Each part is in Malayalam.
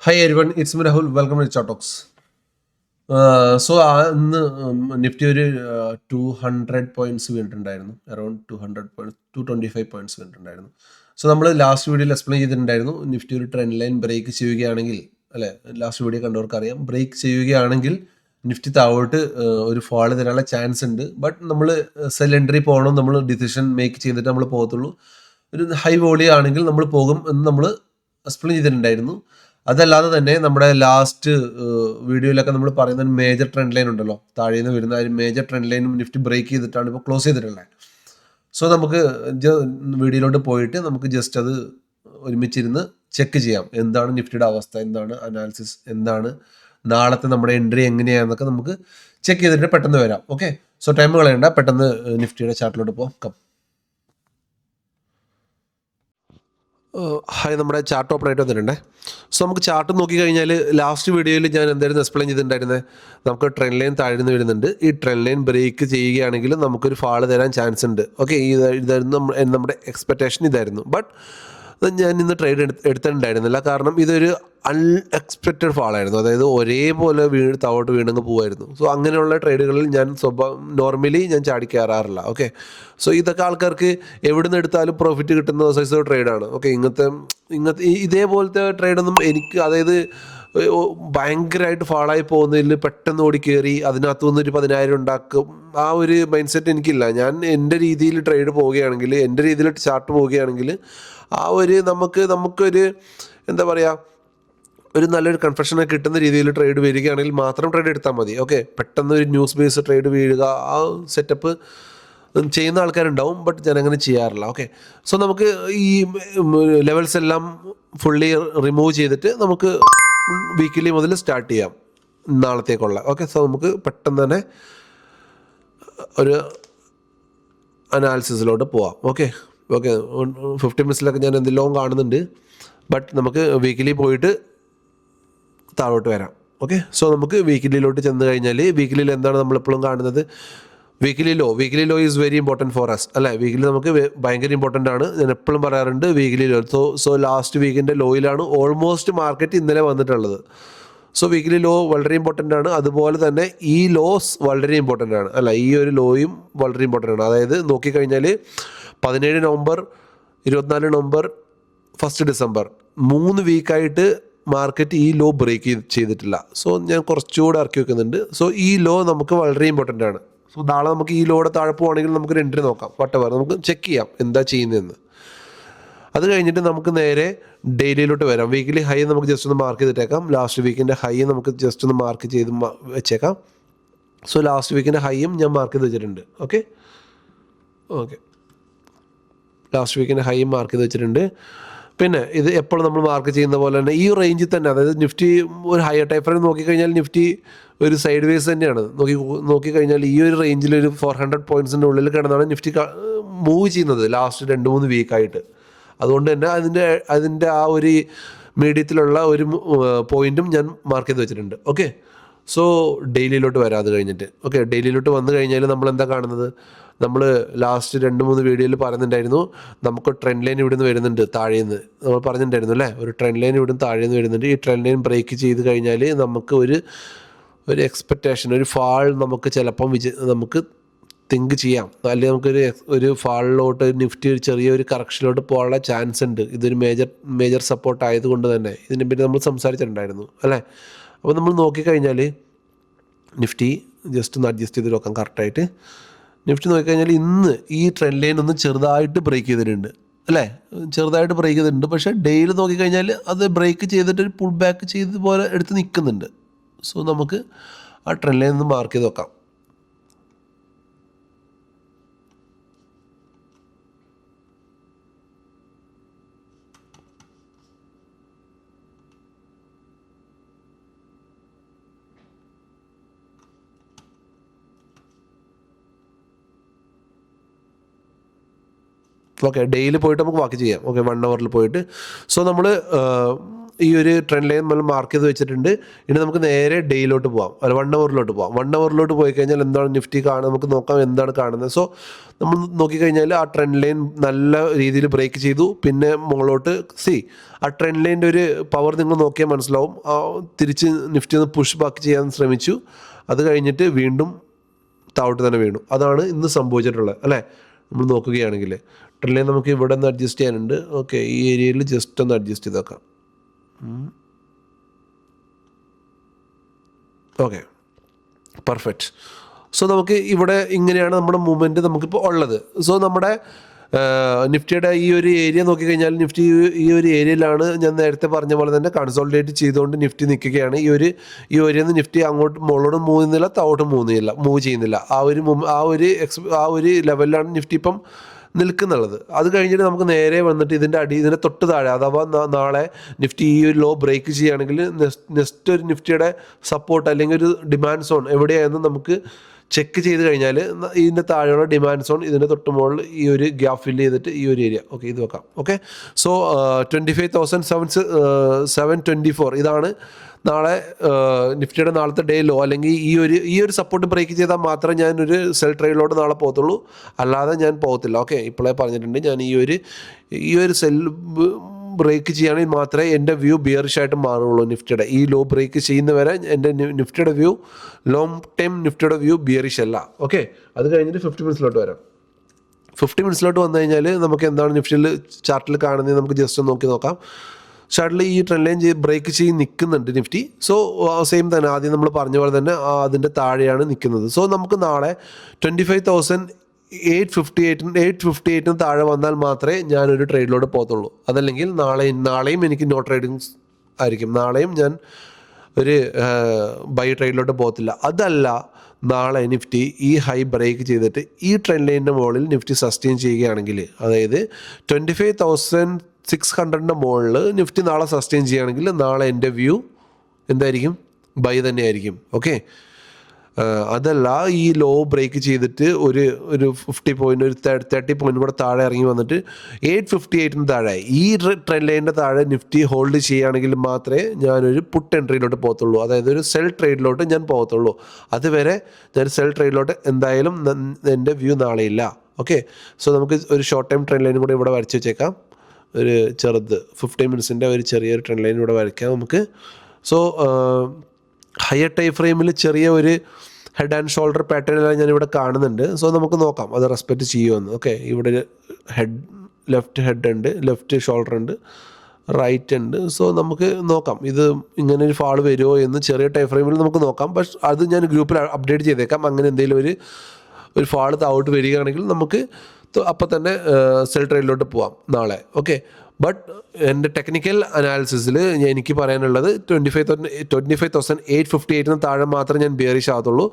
Hi everyone, it's me Rahul. Welcome to Chatbox. So ഇന്ന് നിഫ്റ്റി ഒരു 200 പോയിന്റ്സ് വീണിട്ടുണ്ടായിരുന്നു. അറൌണ്ട് 225 പോയിന്റ്സ് വീണിട്ടുണ്ടായിരുന്നു. സോ നമ്മൾ ലാസ്റ്റ് വീഡിയോയിൽ എക്സ്പ്ലെയിൻ ചെയ്തിട്ടുണ്ടായിരുന്നു നിഫ്റ്റി ഒരു ട്രെൻഡ് ലൈൻ ബ്രേക്ക് ചെയ്യുകയാണെങ്കിൽ, അല്ലേ, ലാസ്റ്റ് വീഡിയോ കണ്ടവർക്ക് അറിയാം, ബ്രേക്ക് ചെയ്യുകയാണെങ്കിൽ നിഫ്റ്റി താഴോട്ട് ഒരു ഫാൾ തരാനുള്ള ചാൻസ് ഉണ്ട്. ബട്ട് നമ്മൾ സെൽ എൻട്രി പോകണം, നമ്മൾ ഡിസിഷൻ മേക്ക് ചെയ്തിട്ട് നമ്മൾ പോകത്തുള്ളൂ. ഒരു ഹൈ വോളി ആണെങ്കിൽ നമ്മൾ പോകും എന്ന് നമ്മൾ എക്സ്പ്ലെയിൻ ചെയ്തിട്ടുണ്ടായിരുന്നു. അതല്ലാതെ തന്നെ നമ്മുടെ ലാസ്റ്റ് വീഡിയോയിലൊക്കെ നമ്മൾ പറയുന്ന ഒരു മേജർ ട്രെൻഡ് ലൈൻ ഉണ്ടല്ലോ, താഴെ നിന്ന് വരുന്ന ഒരു മേജർ ട്രെൻഡ് ലൈനും നിഫ്റ്റി ബ്രേക്ക് ചെയ്തിട്ടാണ് ഇപ്പോൾ ക്ലോസ് ചെയ്തിട്ടുള്ളത്. സോ നമുക്ക് വീഡിയോയിലോട്ട് പോയിട്ട് നമുക്ക് ജസ്റ്റ് അത് ഒരുമിച്ചിരുന്ന് ചെക്ക് ചെയ്യാം. എന്താണ് നിഫ്റ്റിയുടെ അവസ്ഥ, എന്താണ് അനാലിസിസ്, എന്താണ് നാളത്തെ നമ്മുടെ എൻട്രി എങ്ങനെയാണെന്നൊക്കെ നമുക്ക് ചെക്ക് ചെയ്തിട്ട് പെട്ടെന്ന് വരാം. ഓക്കെ, സോ ടൈം കളയണ്ട, പെട്ടെന്ന് നിഫ്റ്റിയുടെ ചാർട്ടിലോട്ട് പോകാം. ഹായ്, നമ്മുടെ ചാർട്ട് ഓപ്പറേറ്റ് വന്നിട്ടുണ്ടേ. സോ നമുക്ക് ചാർട്ട് നോക്കിക്കഴിഞ്ഞാൽ ലാസ്റ്റ് വീഡിയോയിൽ ഞാൻ എന്തായിരുന്നു എക്സ്പ്ലെയിൻ ചെയ്തിട്ടുണ്ടായിരുന്നത്, നമുക്ക് ട്രെൻഡ് ലൈൻ താഴ്ന്നു വരുന്നുണ്ട്. ഈ ട്രെൻഡ് ലൈൻ ബ്രേക്ക് ചെയ്യുകയാണെങ്കിൽ നമുക്കൊരു ഫാള് തരാൻ ചാൻസ് ഉണ്ട്. ഓക്കെ, ഇതായിരുന്നു നമ്മുടെ എക്സ്പെക്റ്റേഷൻ, ഇതായിരുന്നു. ബട്ട് ഞാൻ ഇന്ന് ട്രേഡ് എടുത്തിട്ടുണ്ടായിരുന്നില്ല. കാരണം ഇതൊരു അൺഎക്സ്പെക്റ്റഡ് ഫാളായിരുന്നു. അതായത് ഒരേപോലെ താഴോട്ട് വീണങ്ങ് പോകുമായിരുന്നു. സോ അങ്ങനെയുള്ള ട്രേഡുകളിൽ ഞാൻ നോർമലി ഞാൻ ചാടിക്കയറാറില്ല. ഓക്കെ, സോ ഇതൊക്കെ ആൾക്കാർക്ക് എവിടെ നിന്ന് എടുത്താലും പ്രോഫിറ്റ് കിട്ടുന്ന സൈസ് ട്രേഡാണ്. ഓക്കെ, ഇങ്ങനത്തെ ഇതേപോലത്തെ ട്രേഡൊന്നും എനിക്ക്, അതായത് ഭയങ്കരമായിട്ട് ഫാളായി പോകുന്നതിൽ പെട്ടെന്ന് ഓടി കയറി അതിനകത്തു നിന്നൊരു 10,000 ഉണ്ടാക്കും, ആ ഒരു മൈൻഡ് സെറ്റ് എനിക്കില്ല. ഞാൻ എൻ്റെ രീതിയിൽ ട്രേഡ് പോവുകയാണെങ്കിൽ, എൻ്റെ രീതിയിൽ ചാർട്ട് പോവുകയാണെങ്കിൽ, ആ ഒരു നമുക്കൊരു എന്താ പറയുക, ഒരു നല്ലൊരു കൺഫെഷനൊക്കെ കിട്ടുന്ന രീതിയിൽ ട്രേഡ് വരികയാണെങ്കിൽ മാത്രം ട്രേഡ് എടുത്താൽ മതി. ഓക്കെ, പെട്ടെന്ന് ഒരു ന്യൂസ് ബേസ് ട്രേഡ് വീഴുക, ആ സെറ്റപ്പ് ചെയ്യുന്ന ആൾക്കാരുണ്ടാവും. ബട്ട് ഞാനങ്ങനെ ചെയ്യാറില്ല. ഓക്കെ, സോ നമുക്ക് ഈ ലെവൽസ് എല്ലാം ഫുള്ളി റിമൂവ് ചെയ്തിട്ട് നമുക്ക് വീക്കിലി മുതൽ സ്റ്റാർട്ട് ചെയ്യാം നാളത്തേക്കുള്ള. ഓക്കെ, സോ നമുക്ക് പെട്ടെന്ന് തന്നെ ഒരു അനാലിസിസിലോട്ട് പോവാം. ഓക്കെ ഓക്കെ 50 മിനിറ്റ്സിലൊക്കെ ഞാൻ എന്തെല്ലാം കാണുന്നുണ്ട്. ബട്ട് നമുക്ക് വീക്കിലി പോയിട്ട് താഴോട്ട് വരാം. ഓക്കെ, സോ നമുക്ക് വീക്കിലിയിലോട്ട് ചെന്ന് കഴിഞ്ഞാൽ വീക്കിലിയിൽ എന്താണ് നമ്മളെപ്പോഴും കാണുന്നത്, weekly low is very important for us, അല്ലേ. വീക്കിലി നമുക്ക് ഭയങ്കര ഇമ്പോർട്ടൻ്റ് ആണ്. ഞാൻ എപ്പോഴും പറയാറുണ്ട് വീക്കിലി ലോ. സോ ലാസ്റ്റ് വീക്കിൻ്റെ ലോയിലാണ് ഓൾമോസ്റ്റ് മാർക്കറ്റ് ഇന്നലെ വന്നിട്ടുള്ളത്. സോ വീക്കിലി ലോ വളരെ ഇമ്പോർട്ടൻ്റ് ആണ്. അതുപോലെ തന്നെ ഈ ലോസ് വളരെ ഇമ്പോർട്ടൻ്റ് ആണ്, അല്ല, ഈ ഒരു ലോയും വളരെ ഇമ്പോർട്ടൻ്റ് ആണ്. അതായത് നോക്കിക്കഴിഞ്ഞാൽ 17 നവംബർ, 24 നവംബർ, 1 ഡിസംബർ 3 വീക്കായിട്ട് മാർക്കറ്റ് ഈ ലോ ബ്രേക്ക് ചെയ്തിട്ടില്ല. സോ ഞാൻ കുറച്ചുകൂടെ ഇറക്കി വെക്കുന്നുണ്ട്. സോ ഈ ലോ നമുക്ക് വളരെ ഇമ്പോർട്ടൻ്റ് ആണ്. സോ നാളെ നമുക്ക് ഈ ലോയുടെ താഴെ പോവുകയാണെങ്കിൽ നമുക്കൊരു എൻട്രി നോക്കാം. വട്ടവർ നമുക്ക് ചെക്ക് ചെയ്യാം എന്താ ചെയ്യുന്നതെന്ന്. അത് കഴിഞ്ഞിട്ട് നമുക്ക് നേരെ ഡെയിലിയിലോട്ട് വരാം. വീക്കിലി ഹൈ നമുക്ക് ജസ്റ്റ് ഒന്ന് മാർക്ക് ചെയ്തിട്ടേക്കാം. ലാസ്റ്റ് വീക്കിൻ്റെ ഹൈ നമുക്ക് ജസ്റ്റ് ഒന്ന് മാർക്ക് ചെയ്ത് വെച്ചേക്കാം. സോ ലാസ്റ്റ് വീക്കിൻ്റെ ഹൈയും ഞാൻ മാർക്ക് ചെയ്ത് വെച്ചിട്ടുണ്ട്. ഓക്കെ ഓക്കെ ലാസ്റ്റ് വീക്കിൻ്റെ ഹൈയും മാർക്ക് ചെയ്ത് വെച്ചിട്ടുണ്ട്. പിന്നെ ഇത് എപ്പോഴും നമ്മൾ മാർക്ക് ചെയ്യുന്ന പോലെ തന്നെ ഈ റേഞ്ചിൽ തന്നെ, അതായത് നിഫ്റ്റി ഒരു ഹയർ ടൈം ഫ്രെയിം നോക്കിക്കഴിഞ്ഞാൽ നിഫ്റ്റി ഒരു സൈഡ് വേസ് തന്നെയാണ്. നോക്കിക്കഴിഞ്ഞാൽ ഈ ഒരു റേഞ്ചിൽ ഒരു 400 പോയിൻറ്റ്സിൻ്റെ ഉള്ളിൽ കിടന്നാണ് നിഫ്റ്റി മൂവ് ചെയ്യുന്നത് ലാസ്റ്റ് 2-3 വീക്കായിട്ട്. അതുകൊണ്ട് തന്നെ അതിൻ്റെ ആ ഒരു മീഡിയത്തിലുള്ള ഒരു പോയിൻറ്റും ഞാൻ മാർക്ക് ചെയ്ത് വെച്ചിട്ടുണ്ട്. ഓക്കെ, സോ ഡെയിലിയിലോട്ട് വരാം. അത് കഴിഞ്ഞിട്ട് ഓക്കെ, ഡെയിലിയിലോട്ട് വന്നു കഴിഞ്ഞാൽ നമ്മൾ എന്താ കാണുന്നത്, നമ്മൾ ലാസ്റ്റ് 2-3 വീഡിയോയിൽ പറയുന്നുണ്ടായിരുന്നു നമുക്ക് ട്രെൻഡ് ലൈൻ ഇവിടുന്ന് വരുന്നുണ്ട് താഴേന്ന്, നമ്മൾ പറഞ്ഞിട്ടുണ്ടായിരുന്നു അല്ലേ. ഒരു ട്രെൻഡ് ലൈൻ ഇവിടുന്ന് താഴേന്ന് വരുന്നുണ്ട്. ഈ ട്രെൻഡ് ലൈൻ ബ്രേക്ക് ചെയ്ത് കഴിഞ്ഞാൽ നമുക്ക് ഒരു എക്സ്പെക്റ്റേഷൻ, ഒരു ഫാൾ നമുക്ക് ചിലപ്പം നമുക്ക് തിങ്ക് ചെയ്യാം. അല്ലെങ്കിൽ നമുക്കൊരു ഫാളിലോട്ട് നിഫ്റ്റി ഒരു ചെറിയൊരു കറക്ഷനിലോട്ട് പോകാനുള്ള ചാൻസ് ഉണ്ട്. ഇതൊരു മേജർ സപ്പോർട്ട് ആയതുകൊണ്ട് തന്നെ ഇതിനെ പറ്റി നമ്മൾ സംസാരിച്ചിട്ടുണ്ടായിരുന്നു അല്ലേ. അപ്പോൾ നമ്മൾ നോക്കിക്കഴിഞ്ഞാൽ നിഫ്റ്റി ജസ്റ്റ് ഒന്ന് അഡ്ജസ്റ്റ് ചെയ്ത് നോക്കാം കറക്റ്റായിട്ട്. നിഫ്റ്റി നോക്കിക്കഴിഞ്ഞാൽ ഇന്ന് ഈ ട്രെൻഡ് ലൈൻ ഒന്ന് ചെറുതായിട്ട് ബ്രേക്ക് ചെയ്തിട്ടുണ്ട്, അല്ലേ. ചെറുതായിട്ട് ബ്രേക്ക് ചെയ്തിട്ടുണ്ട്. പക്ഷേ ഡെയിലി നോക്കിക്കഴിഞ്ഞാൽ അത് ബ്രേക്ക് ചെയ്തിട്ട് ഒരു പുൾ ബാക്ക് ചെയ്ത് പോലെ എടുത്ത് നിൽക്കുന്നുണ്ട്. സോ നമുക്ക് ആ ട്രെൻഡ് ലൈൻ ഒന്ന് മാർക്ക് ചെയ്ത് നോക്കാം. ഓക്കെ, ഡെയിലി പോയിട്ട് നമുക്ക് ബാക്കി ചെയ്യാം. ഓക്കെ, 1 ഹവറിൽ പോയിട്ട്. സോ നമ്മൾ ഈ ഒരു ട്രെൻഡ് ലൈൻ നമ്മൾ മാർക്ക് ചെയ്ത് വെച്ചിട്ടുണ്ട്. ഇനി നമുക്ക് നേരെ ഡേയിലോട്ട് പോകാം, അല്ല 1 ഹവറിലോട്ട് പോകാം. 1 ഹവറിലോട്ട് പോയി കഴിഞ്ഞാൽ എന്താണ് നിഫ്റ്റി കാണുന്നത് നമുക്ക് നോക്കാം, എന്താണ് കാണുന്നത്. സോ നമ്മൾ നോക്കിക്കഴിഞ്ഞാൽ ആ ട്രെൻഡ് ലൈൻ നല്ല രീതിയിൽ ബ്രേക്ക് ചെയ്തു. പിന്നെ മുകളിലോട്ട് ആ ട്രെൻഡ് ലൈൻ്റെ ഒരു പവർ നിങ്ങൾ നോക്കിയാൽ മനസ്സിലാവും. തിരിച്ച് നിഫ്റ്റി ഒന്ന് പുഷ് ബാക്ക് ചെയ്യാൻ ശ്രമിച്ചു. അത് കഴിഞ്ഞിട്ട് വീണ്ടും താഴോട്ട് തന്നെ വീണു. അതാണ് ഇന്ന് സംഭവിച്ചിട്ടുള്ളത് അല്ലേ. നമ്മൾ നോക്കുകയാണെങ്കിൽ ട്രെൻഡ് ലൈൻ നമുക്ക് ഇവിടെ ഒന്ന് അഡ്ജസ്റ്റ് ചെയ്യാനുണ്ട്. ഓക്കെ, ഈ ഏരിയയിൽ ജസ്റ്റ് ഒന്ന് അഡ്ജസ്റ്റ് ചെയ്ത് വെക്കാം. Okay, perfect. സോ നമുക്ക് ഇവിടെ ഇങ്ങനെയാണ് നമ്മുടെ മൂവ്മെൻറ്റ് നമുക്കിപ്പോൾ ഉള്ളത്. സോ നമ്മുടെ നിഫ്റ്റിയുടെ ഈ ഒരു ഏരിയ നോക്കിക്കഴിഞ്ഞാൽ നിഫ്റ്റി ഈ ഒരു ഏരിയയിലാണ് ഞാൻ നേരത്തെ പറഞ്ഞ പോലെ തന്നെ കൺസോളിഡേറ്റ് ചെയ്തുകൊണ്ട് നിഫ്റ്റി നിൽക്കുകയാണ്. ഈ ഏരിയയിൽ നിന്ന് നിഫ്റ്റി അങ്ങോട്ട് മുകളിലോട്ടും മൂവ് ചെയ്യുന്നില്ല, താഴോട്ടും മൂവ് ചെയ്യുന്നില്ല. ആ ഒരു ലെവലിലാണ് നിഫ്റ്റി ഇപ്പം നിൽക്കുന്നുള്ളത്. അത് കഴിഞ്ഞിട്ട് നമുക്ക് നേരെ വന്നിട്ട് ഇതിൻ്റെ തൊട്ട് താഴെ, അഥവാ നാളെ നിഫ്റ്റി ഈ ഒരു ലോ ബ്രേക്ക് ചെയ്യുകയാണെങ്കിൽ നെക്സ്റ്റ് ഒരു നിഫ്റ്റിയുടെ സപ്പോർട്ട് അല്ലെങ്കിൽ ഒരു ഡിമാൻഡ് സോൺ എവിടെയാണെന്ന് നമുക്ക് ചെക്ക് ചെയ്ത് കഴിഞ്ഞാൽ ഇതിൻ്റെ താഴെയുള്ള ഡിമാൻഡ് സോൺ ഇതിൻ്റെ തൊട്ട് മുകളിൽ ഈ ഒരു ഗ്യാപ്പ് ഫില്ല് ചെയ്തിട്ട് ഈ ഒരു ഏരിയ, ഓക്കെ, ഇത് വെക്കാം. ഓക്കെ, സോ 25,724 ഇതാണ് നാളെ നിഫ്റ്റിയുടെ നാളത്തെ ഡേ ലോ. അല്ലെങ്കിൽ ഈ ഒരു സപ്പോർട്ട് ബ്രേക്ക് ചെയ്താൽ മാത്രമേ ഞാനൊരു സെൽ ട്രേഡിലോട്ട് നാളെ പോകത്തുള്ളൂ, അല്ലാതെ ഞാൻ പോകത്തില്ല. ഓക്കെ, ഇപ്പോഴേ പറഞ്ഞിട്ടുണ്ട്, ഞാൻ ഈ ഒരു സെൽ ബ്രേക്ക് ചെയ്യുകയാണെങ്കിൽ മാത്രമേ എൻ്റെ വ്യൂ ബിയറിഷ് ആയിട്ട് മാറുള്ളൂ. നിഫ്റ്റിയുടെ ഈ ലോ ബ്രേക്ക് ചെയ്യുന്നവരെ എൻ്റെ നിഫ്റ്റിയുടെ വ്യൂ, ലോങ് ടൈം നിഫ്റ്റിയുടെ വ്യൂ ബിയറിഷ് അല്ല. ഓക്കെ, അത് കഴിഞ്ഞിട്ട് 50 മിനിറ്റ്സിലോട്ട് വരാം. 50 മിനിറ്റ്സിലോട്ട് വന്നു കഴിഞ്ഞാൽ നമുക്ക് എന്താണ് നിഫ്റ്റിയിൽ ചാർട്ടിൽ കാണുന്നത് നമുക്ക് ജസ്റ്റ് നോക്കാം. ചാർട്ടിൽ ഈ ട്രെൻഡ് ലൈൻ ബ്രേക്ക് ചെയ്ത് നിൽക്കുന്നുണ്ട് നിഫ്റ്റി. സോ സെയിം തന്നെ ആദ്യം നമ്മൾ പറഞ്ഞ പോലെ തന്നെ അതിൻ്റെ താഴെയാണ് നിൽക്കുന്നത്. സോ നമുക്ക് നാളെ 25,858 താഴെ വന്നാൽ മാത്രമേ ഞാനൊരു ട്രേഡിലോട്ട് പോകത്തുള്ളൂ. അതല്ലെങ്കിൽ നാളെയും എനിക്ക് നോ ട്രേഡിങ്സ് ആയിരിക്കും. നാളെയും ഞാൻ ഒരു ബൈ ട്രേഡിലോട്ട് പോകത്തില്ല. അതല്ല, നാളെ നിഫ്റ്റി ഈ ഹൈ ബ്രേക്ക് ചെയ്തിട്ട് ഈ ട്രെൻഡ് ലൈനിൻ്റെ മുകളിൽ നിഫ്റ്റി സസ്റ്റെയിൻ ചെയ്യുകയാണെങ്കിൽ, അതായത് 25,600 മുകളിൽ നിഫ്റ്റി നാളെ സസ്റ്റെയിൻ ചെയ്യുകയാണെങ്കിൽ നാളെ എൻ്റെ വ്യൂ എന്തായിരിക്കും? ബൈ തന്നെയായിരിക്കും. ഓക്കെ, അതല്ല ഈ ലോ ബ്രേക്ക് ചെയ്തിട്ട് ഒരു 50 പോയിന്റ്, ഒരു 30 പോയിന്റ് കൂടെ താഴെ ഇറങ്ങി വന്നിട്ട് 858 താഴെ ഈ ട്രെൻഡ് ലൈനിൻ്റെ താഴെ നിഫ്റ്റി ഹോൾഡ് ചെയ്യുകയാണെങ്കിൽ മാത്രമേ ഞാനൊരു പുട്ട് എൻട്രിയിലോട്ട് പോകത്തുള്ളൂ. അതായത് ഒരു സെൽ ട്രേഡിലോട്ട് ഞാൻ പോകത്തുള്ളൂ. അതുവരെ ഞാൻ സെൽ ട്രേഡിലോട്ട് എന്തായാലും എൻ്റെ വ്യൂ നാളെ ഇല്ല. ഓക്കെ, സോ നമുക്ക് ഒരു ഷോർട്ട് ടൈം ട്രെൻഡ് ലൈനും കൂടെ ഇവിടെ വരച്ച് വെച്ചേക്കാം. ഒരു ചെറുത് 15 മിനിറ്റ്സിൻ്റെ ഒരു ചെറിയൊരു ട്രെൻഡ് ലൈൻ ഇവിടെ വരയ്ക്കാം നമുക്ക്. സോ ഹയർ ടൈം ഫ്രെയിമിൽ ചെറിയ ഒരു ഹെഡ് ആൻഡ് ഷോൾഡർ പാറ്റേണെല്ലാം ഞാനിവിടെ കാണുന്നുണ്ട്. സോ നമുക്ക് നോക്കാം അത് റെസ്പെക്റ്റ് ചെയ്യുമെന്ന്. ഓക്കെ, ഇവിടെ ലെഫ്റ്റ് ഹെഡ് ഉണ്ട്, ലെഫ്റ്റ് ഷോൾഡർ ഉണ്ട്, റൈറ്റ് ഉണ്ട്. സോ നമുക്ക് നോക്കാം ഇത് ഇങ്ങനെ ഒരു ഫാൾ വരുമോ എന്ന് ചെറിയ ടൈം ഫ്രെയിമിൽ നമുക്ക് നോക്കാം. പക്ഷെ അത് ഞാൻ ഗ്രൂപ്പിൽ അപ്ഡേറ്റ് ചെയ്തേക്കാം. അങ്ങനെ എന്തെങ്കിലും ഒരു ഫാൾ താഴോട്ട് വരികയാണെങ്കിൽ നമുക്ക് അപ്പം തന്നെ സെൽ ട്രേഡിലോട്ട് പോവാം നാളെ. ഓക്കെ, ബട്ട് എൻ്റെ ടെക്നിക്കൽ അനാലിസിസിൽ എനിക്ക് പറയാനുള്ളത് 25,858 താഴെ മാത്രമേ ഞാൻ ബിയറിഷ് ആകത്തുള്ളൂ.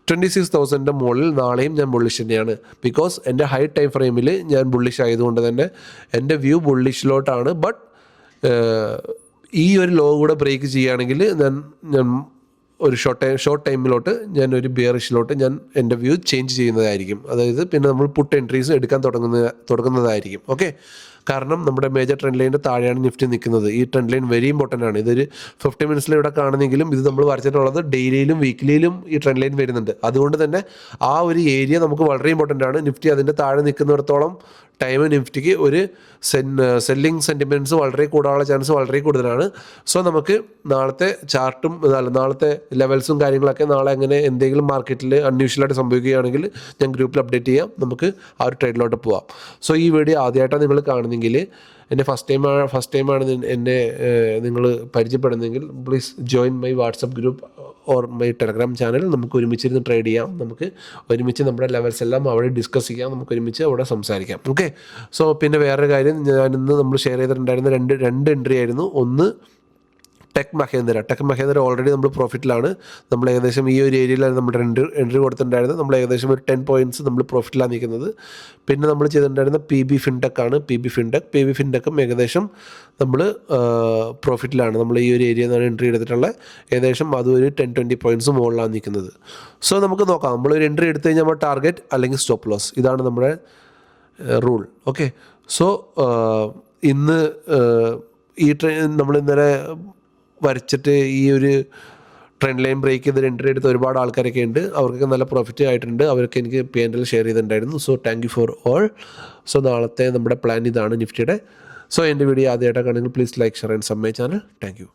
26,000 മുകളിൽ നാളെയും ഞാൻ ബുള്ളിഷ് തന്നെയാണ്. ബിക്കോസ് എൻ്റെ ഹൈ ടൈം ഫ്രെയിമിൽ ഞാൻ ബുള്ളിഷ് ആയതുകൊണ്ട് തന്നെ എൻ്റെ വ്യൂ ബുള്ളിഷിലോട്ടാണ്. ബട്ട് ഈ ഒരു ലോ കൂടെ ബ്രേക്ക് ചെയ്യുകയാണെങ്കിൽ ഞാൻ ഒരു ഷോർട്ട് ടൈമിലോട്ട് ഞാൻ ഒരു ബിയറിഷിലോട്ട് ഞാൻ എൻ്റെ വ്യൂ ചേഞ്ച് ചെയ്യുന്നതായിരിക്കും. അതായത് പിന്നെ നമ്മൾ പുട്ട് എൻട്രീസ് എടുക്കാൻ തുടങ്ങുന്നതായിരിക്കും. ഓക്കെ, കാരണം നമ്മുടെ മേജർ ട്രെൻഡ് ലൈനിൻ്റെ താഴെയാണ് നിഫ്റ്റി നിൽക്കുന്നത്. ഈ ട്രെൻഡ് ലൈൻ വെരി ഇമ്പോർട്ടൻ്റ് ആണ്. ഇതൊരു 50 മിനിറ്റ്സിൽ ഇവിടെ കാണുന്നെങ്കിലും ഇത് നമ്മൾ വരച്ചിട്ടുള്ളത് ഡെയിലിയിലും വീക്കിലിയിലും ഈ ട്രെൻഡ് ലൈൻ വരുന്നുണ്ട്. അതുകൊണ്ട് തന്നെ ആ ഒരു ഏരിയ നമുക്ക് വളരെ ഇമ്പോർട്ടൻ്റ് ആണ്. നിഫ്റ്റി അതിൻ്റെ താഴെ നിൽക്കുന്നിടത്തോളം ടൈം നിഫ്റ്റിക്ക് ഒരു സെല്ലിംഗ് സെൻറ്റിമെൻറ്റ്സ് വളരെ കൂടാനുള്ള ചാൻസ് വളരെ കൂടുതലാണ്. സോ നമുക്ക് നാളത്തെ ചാർട്ടും നാളത്തെ ലെവൽസും കാര്യങ്ങളൊക്കെ നാളെ അങ്ങനെ എന്തെങ്കിലും മാർക്കറ്റിൽ അൺയൂഷ്വലായിട്ട് സംഭവിക്കുകയാണെങ്കിൽ ഞാൻ ഗ്രൂപ്പിൽ അപ്ഡേറ്റ് ചെയ്യാം. നമുക്ക് ആ ഒരു ട്രേഡിലോട്ട് പോവാം. സോ ഈ വീഡിയോ ആദ്യമായിട്ടാണ് നിങ്ങൾ കാണുന്നെങ്കിൽ, എൻ്റെ ഫസ്റ്റ് ടൈമാണ് എന്നെ നിങ്ങൾ പരിചയപ്പെടുന്നെങ്കിൽ please join my WhatsApp group or my Telegram channel. നമുക്ക് ഒരുമിച്ചിരുന്ന് ട്രേഡ് ചെയ്യാം. നമുക്ക് ഒരുമിച്ച് നമ്മുടെ ലെവൽസ് എല്ലാം അവിടെ ഡിസ്കസ് ചെയ്യാം. നമുക്ക് ഒരുമിച്ച് അവിടെ സംസാരിക്കാം. ഓക്കെ, സോ പിന്നെ വേറൊരു കാര്യം, ഞാനിന്ന് നമ്മൾ ഷെയർ ചെയ്തിട്ടുണ്ടായിരുന്ന രണ്ട് എൻട്രി ആയിരുന്നു. ഒന്ന് ടെക് മഹേന്ദ്ര ഓൾറെഡി നമ്മൾ പ്രോഫിറ്റിലാണ്. നമ്മൾ ഏകദേശം ഈ ഒരു ഏരിയയിലാണ് നമ്മൾ എൻട്രി കൊടുത്തിട്ടുണ്ടായിരുന്നത്. നമ്മൾ ഏകദേശം ഒരു 10 പോയിൻറ്റ്സ് നമ്മൾ പ്രോഫിറ്റിലാണ് നിൽക്കുന്നത്. പിന്നെ നമ്മൾ ചെയ്തിട്ടുണ്ടായിരുന്ന PB Fintech ആണ്. PB Fintechും ഏകദേശം നമ്മൾ പ്രോഫിറ്റിലാണ്. നമ്മൾ ഈ ഒരു ഏരിയയിൽ നിന്നാണ് എൻട്രി എടുത്തിട്ടുള്ളത്. ഏകദേശം അതും ഒരു 10-20 പോയിൻറ്റ്സ് മുകളിലാണ് നിൽക്കുന്നത്. സോ നമുക്ക് നോക്കാം. നമ്മളൊരു എൻട്രി എടുത്തു കഴിഞ്ഞാൽ നമ്മൾ ടാർഗറ്റ് അല്ലെങ്കിൽ സ്റ്റോപ്പ് ലോസ്, ഇതാണ് നമ്മുടെ റൂൾ. ഓക്കെ, സോ ഇന്ന് ഈ നമ്മൾ ഇന്നലെ വരച്ചിട്ട് ഈ ഒരു ട്രെൻഡ് ലൈൻ ബ്രേക്ക് ചെയ്ത് എൻട്രി എടുത്ത ഒരുപാട് ആൾക്കാരൊക്കെ ഉണ്ട്. അവർക്കൊക്കെ നല്ല പ്രോഫിറ്റ് ആയിട്ടുണ്ട്. അവർക്ക് എനിക്ക് P&L ഷെയർ ചെയ്തിട്ടുണ്ടായിരുന്നു. So thank you for all. So നാളത്തെ നമ്മുടെ പ്ലാൻ ഇതാണ് നിഫ്റ്റിയുടെ. സോ എൻ്റെ വീഡിയോ ആദ്യമായിട്ടാണെങ്കിൽ please like, share and sub my channel. Thank U.